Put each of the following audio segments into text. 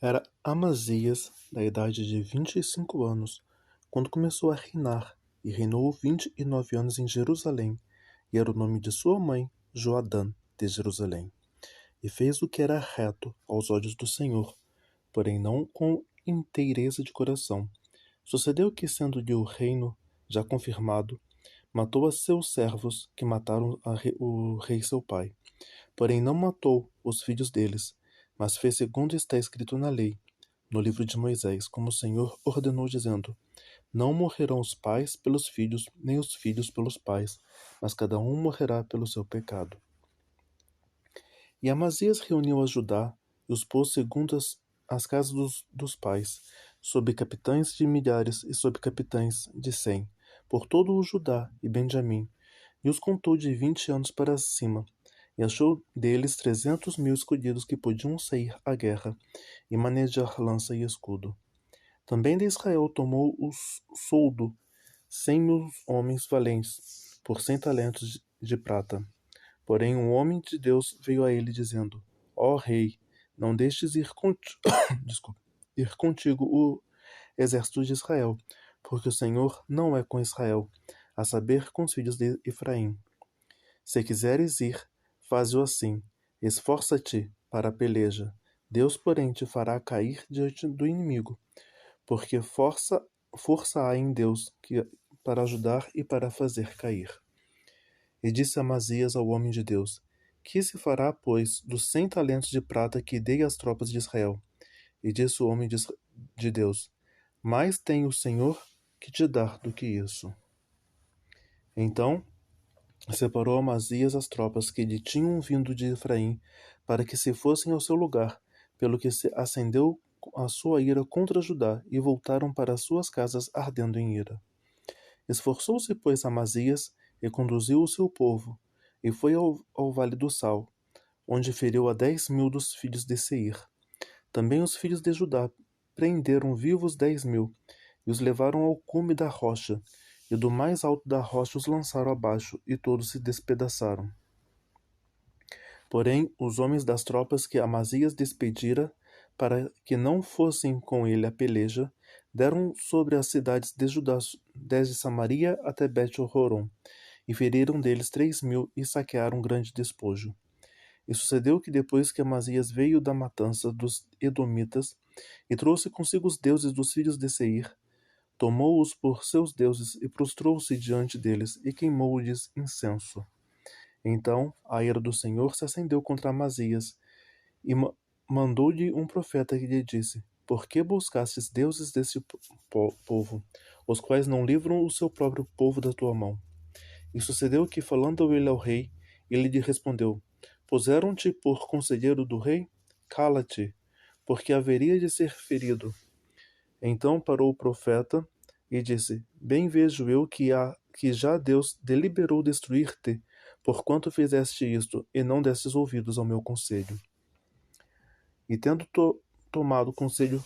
Era Amazias, da idade de 25 anos, quando começou a reinar, e reinou 29 anos em Jerusalém, e era o nome de sua mãe, Joadã, de Jerusalém. E fez o que era reto aos olhos do Senhor, porém não com inteireza de coração. Sucedeu que, sendo-lhe o reino já confirmado, matou a seus servos, que mataram o rei seu pai. Porém não matou os filhos deles, mas fez segundo está escrito na lei, no livro de Moisés, como o Senhor ordenou, dizendo: Não morrerão os pais pelos filhos, nem os filhos pelos pais, mas cada um morrerá pelo seu pecado. E Amazias reuniu a Judá e os pôs segundo as casas dos pais, sob capitães de milhares e sob capitães de 100, por todo o Judá e Benjamim, e os contou de 20 anos para cima, e achou deles 300.000 escolhidos que podiam sair à guerra e manejar lança e escudo. Também de Israel tomou o soldo 100.000 homens valentes, por 100 talentos de prata. Porém um homem de Deus veio a ele dizendo: Ó rei, não deixes ir ir contigo o exército de Israel, porque o Senhor não é com Israel, a saber, com os filhos de Efraim. Se quiseres ir, faze-o assim, esforça-te para a peleja. Deus, porém, te fará cair diante do inimigo, porque força há em Deus para ajudar e para fazer cair. E disse Amazias ao homem de Deus: Que se fará, pois, dos 100 talentos de prata que dei às tropas de Israel? E disse o homem de Deus: Mais tem o Senhor que te dar do que isso. Então separou Amazias as tropas que lhe tinham vindo de Efraim, para que se fossem ao seu lugar, pelo que se acendeu a sua ira contra Judá, e voltaram para suas casas ardendo em ira. Esforçou-se, pois, Amazias, e conduziu o seu povo, e foi ao vale do Sal, onde feriu a 10.000 dos filhos de Seir. Também os filhos de Judá prenderam vivos 10.000, e os levaram ao cume da rocha, e do mais alto da rocha os lançaram abaixo, e todos se despedaçaram. Porém, os homens das tropas que Amazias despedira, para que não fossem com ele à peleja, deram sobre as cidades de Judá, desde Samaria até Bet-horon, e feriram deles 3.000 e saquearam grande despojo. E sucedeu que depois que Amazias veio da matança dos edomitas, e trouxe consigo os deuses dos filhos de Seir, tomou-os por seus deuses e prostrou-se diante deles, e queimou-lhes incenso. Então a ira do Senhor se acendeu contra Amazias, e mandou-lhe um profeta que lhe disse: Por que buscastes deuses desse povo, os quais não livram o seu próprio povo da tua mão? E sucedeu que, falando ele ao rei, ele lhe respondeu: Puseram-te por conselheiro do rei? Cala-te, porque haveria de ser ferido. Então parou o profeta e disse: Bem vejo eu que já Deus deliberou destruir-te, porquanto fizeste isto, e não destes ouvidos ao meu conselho. E tendo tomado conselho,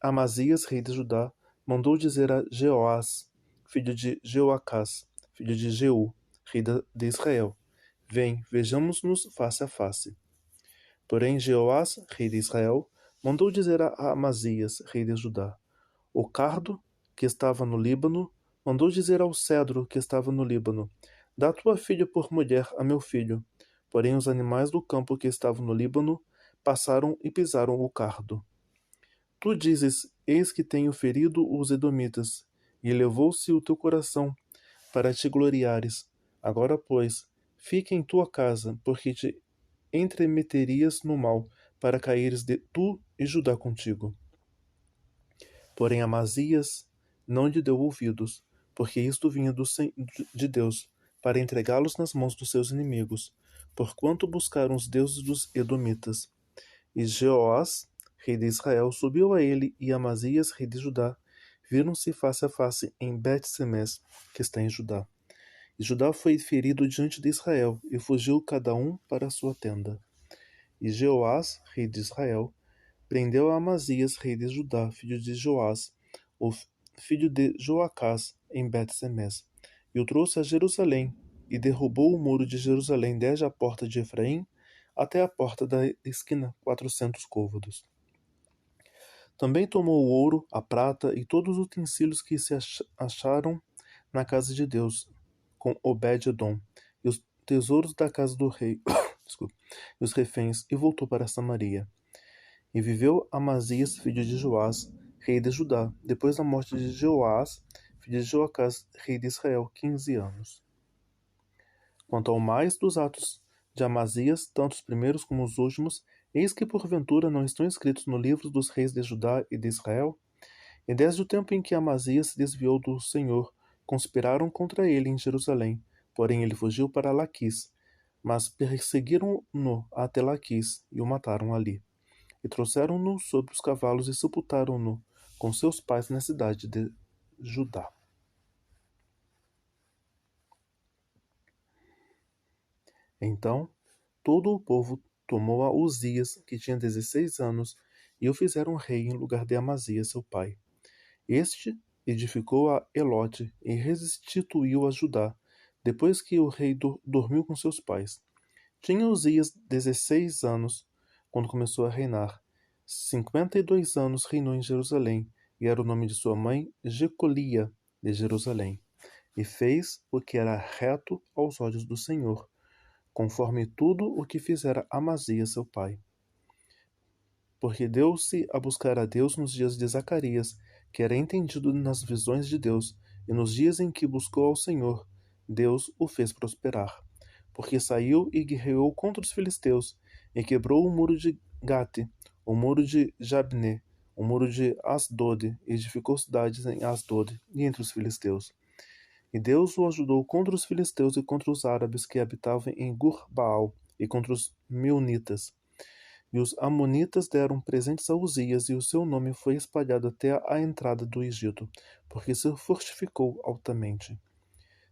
Amazias, rei de Judá, mandou dizer a Jeoás, filho de Jeoacás, filho de Jeú, rei de Israel: Vem, vejamos-nos face a face. Porém Jeoás, rei de Israel, mandou dizer a Amazias, rei de Judá: O cardo, que estava no Líbano, mandou dizer ao cedro, que estava no Líbano: Dá tua filha por mulher a meu filho. Porém os animais do campo que estavam no Líbano passaram e pisaram o cardo. Tu dizes: Eis que tenho ferido os edomitas, e elevou-se o teu coração para te gloriares. Agora, pois, fica em tua casa, porque te entremeterias no mal, para caíres tu e Judá contigo. Porém Amazias não lhe deu ouvidos, porque isto vinha de Deus, para entregá-los nas mãos dos seus inimigos, porquanto buscaram os deuses dos edomitas. E Jeoás, rei de Israel, subiu a ele, e Amazias, rei de Judá, viram-se face a face em Bet-Semes, que está em Judá. E Judá foi ferido diante de Israel, e fugiu cada um para a sua tenda. E Jeoás, rei de Israel, prendeu a Amazias, rei de Judá, filho de Joás, o filho de Joacás, em Bet-Semes, e o trouxe a Jerusalém, e derrubou o muro de Jerusalém desde a porta de Efraim até a porta da esquina, 400 côvados. Também tomou o ouro, a prata e todos os utensílios que se acharam na casa de Deus, com Obed-edom, e os tesouros da casa do rei, desculpa, e os reféns, e voltou para Samaria. E viveu Amazias, filho de Joás, rei de Judá, depois da morte de Jeoás, filho de Joacás, rei de Israel, 15 anos. Quanto ao mais dos atos de Amazias, tanto os primeiros como os últimos, eis que porventura não estão escritos no livro dos reis de Judá e de Israel? E desde o tempo em que Amazias se desviou do Senhor, conspiraram contra ele em Jerusalém, porém ele fugiu para Laquis, mas perseguiram-no até Laquis e o mataram ali. E trouxeram-no sobre os cavalos e sepultaram-no com seus pais na cidade de Judá. Então todo o povo tomou a Uzias, que tinha 16 anos, e o fizeram rei em lugar de Amazias, seu pai. Este edificou a Elote e restituiu a Judá, depois que o rei dormiu com seus pais. Tinha Uzias 16 anos quando começou a reinar. 52 anos reinou em Jerusalém, e era o nome de sua mãe Jecolia, de Jerusalém. E fez o que era reto aos olhos do Senhor, conforme tudo o que fizera Amazias, seu pai. Porque deu-se a buscar a Deus nos dias de Zacarias, que era entendido nas visões de Deus, e nos dias em que buscou ao Senhor, Deus o fez prosperar. Porque saiu e guerreou contra os filisteus, e quebrou o muro de Gate, o muro de Jabne, o muro de Asdod, e edificou cidades em Asdod e entre os filisteus. E Deus o ajudou contra os filisteus e contra os árabes que habitavam em Gur-Baal, e contra os meunitas. E os amonitas deram presentes a Uzias, e o seu nome foi espalhado até a entrada do Egito, porque se fortificou altamente.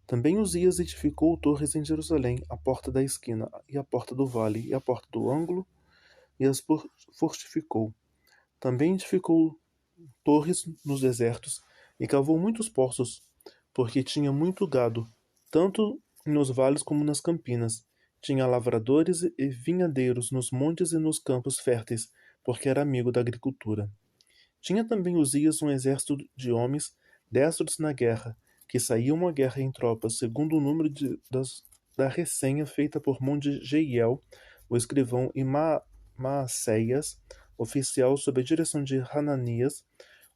Também Uzias edificou torres em Jerusalém, a porta da esquina, e a porta do vale, e a porta do ângulo, e as fortificou. Também edificou torres nos desertos, e cavou muitos poços, porque tinha muito gado, tanto nos vales como nas campinas. Tinha lavradores e vinhadeiros nos montes e nos campos férteis, porque era amigo da agricultura. Tinha também Uzias um exército de homens destros na guerra, que saíam à guerra em tropas, segundo o número da resenha feita por mão de Jeiel, o escrivão, e Maacéias, oficial sob a direção de Hananias,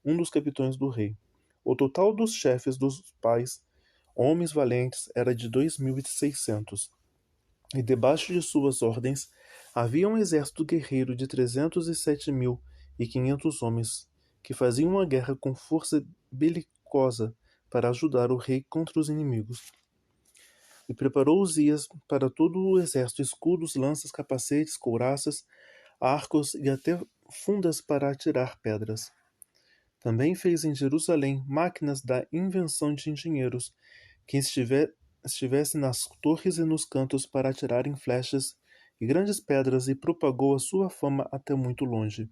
um dos capitães do rei. O total dos chefes dos pais, homens valentes, era de 2.600. E debaixo de suas ordens havia um exército guerreiro de 307.500 homens, que faziam uma guerra com força belicosa para ajudar o rei contra os inimigos. E preparou Uzias para todo o exército escudos, lanças, capacetes, couraças, arcos e até fundas para atirar pedras. Também fez em Jerusalém máquinas da invenção de engenheiros, que estivesse nas torres e nos cantos para atirarem flechas e grandes pedras, e propagou a sua fama até muito longe,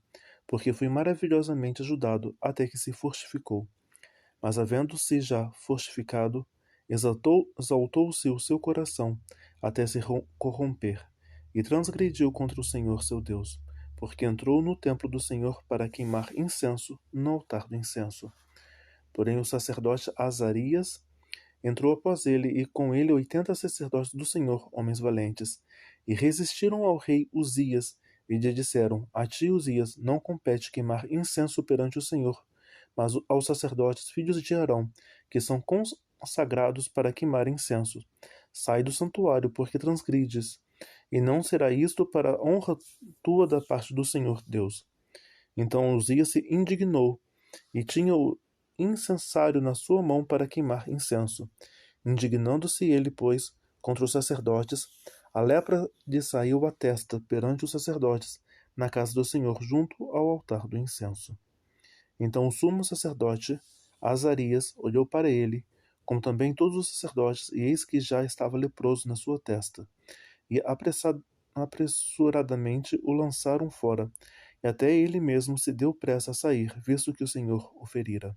porque foi maravilhosamente ajudado até que se fortificou. Mas havendo-se já fortificado, exaltou-se o seu coração até se corromper, e transgrediu contra o Senhor seu Deus, porque entrou no templo do Senhor para queimar incenso no altar do incenso. Porém o sacerdote Azarias entrou após ele, e com ele 80 sacerdotes do Senhor, homens valentes, e resistiram ao rei Uzias, e lhe disseram: A ti, Uzias, não compete queimar incenso perante o Senhor, mas aos sacerdotes, filhos de Arão, que são consagrados para queimar incenso. Sai do santuário, porque transgrides, e não será isto para honra tua da parte do Senhor Deus. Então Uzias se indignou, e tinha o incensário na sua mão para queimar incenso. Indignando-se ele, pois, contra os sacerdotes, a lepra lhe saiu à testa perante os sacerdotes, na casa do Senhor, junto ao altar do incenso. Então o sumo sacerdote, Azarias, olhou para ele, como também todos os sacerdotes, e eis que já estava leproso na sua testa. E apressuradamente o lançaram fora, e até ele mesmo se deu pressa a sair, visto que o Senhor o ferira.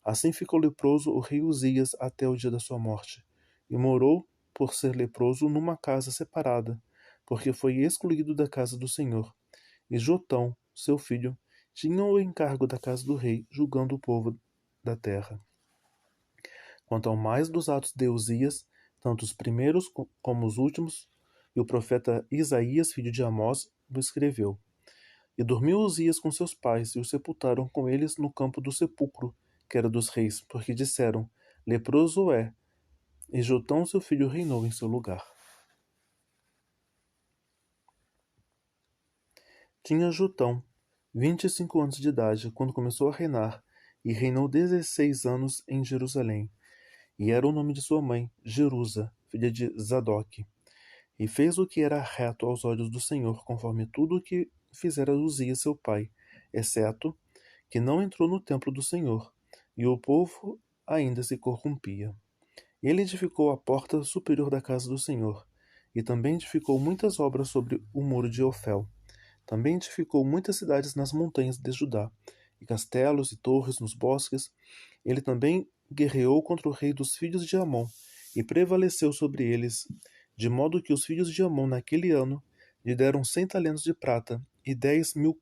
Assim ficou leproso o rei Uzias até o dia da sua morte, e morou, por ser leproso, numa casa separada, porque foi excluído da casa do Senhor. E Jotão, seu filho, tinham o encargo da casa do rei, julgando o povo da terra. Quanto ao mais dos atos de Uzias, tanto os primeiros como os últimos, e o profeta Isaías, filho de Amós, o escreveu. E dormiu Uzias com seus pais, e o sepultaram com eles no campo do sepulcro, que era dos reis, porque disseram, leproso é, e Jotão seu filho reinou em seu lugar. Tinha Jotão 25 anos de idade quando começou a reinar, e reinou 16 anos em Jerusalém. E era o nome de sua mãe, Jerusa, filha de Zadok. E fez o que era reto aos olhos do Senhor, conforme tudo o que fizera Uzias seu pai, exceto que não entrou no templo do Senhor, e o povo ainda se corrompia. Ele edificou a porta superior da casa do Senhor, e também edificou muitas obras sobre o muro de Ofel. Também edificou muitas cidades nas montanhas de Judá, e castelos e torres nos bosques. Ele também guerreou contra o rei dos filhos de Amon, e prevaleceu sobre eles, de modo que os filhos de Amon naquele ano lhe deram 100 talentos de prata e 10.000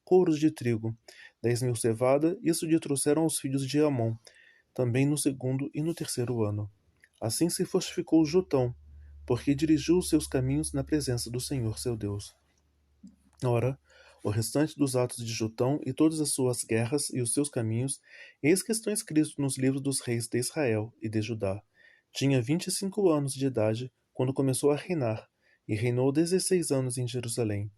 couros de trigo, 10.000 cevada, isso lhe trouxeram aos filhos de Amon, também no segundo e no terceiro ano. Assim se fortificou Jotão, porque dirigiu os seus caminhos na presença do Senhor seu Deus. Ora, o restante dos atos de Jotão e todas as suas guerras e os seus caminhos, eis que estão escritos nos livros dos reis de Israel e de Judá. Tinha 25 anos de idade quando começou a reinar, e reinou 16 anos em Jerusalém.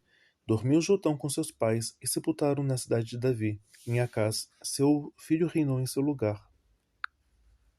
Dormiu Jotão com seus pais e sepultaram na cidade de Davi. Em Acás, seu filho reinou em seu lugar.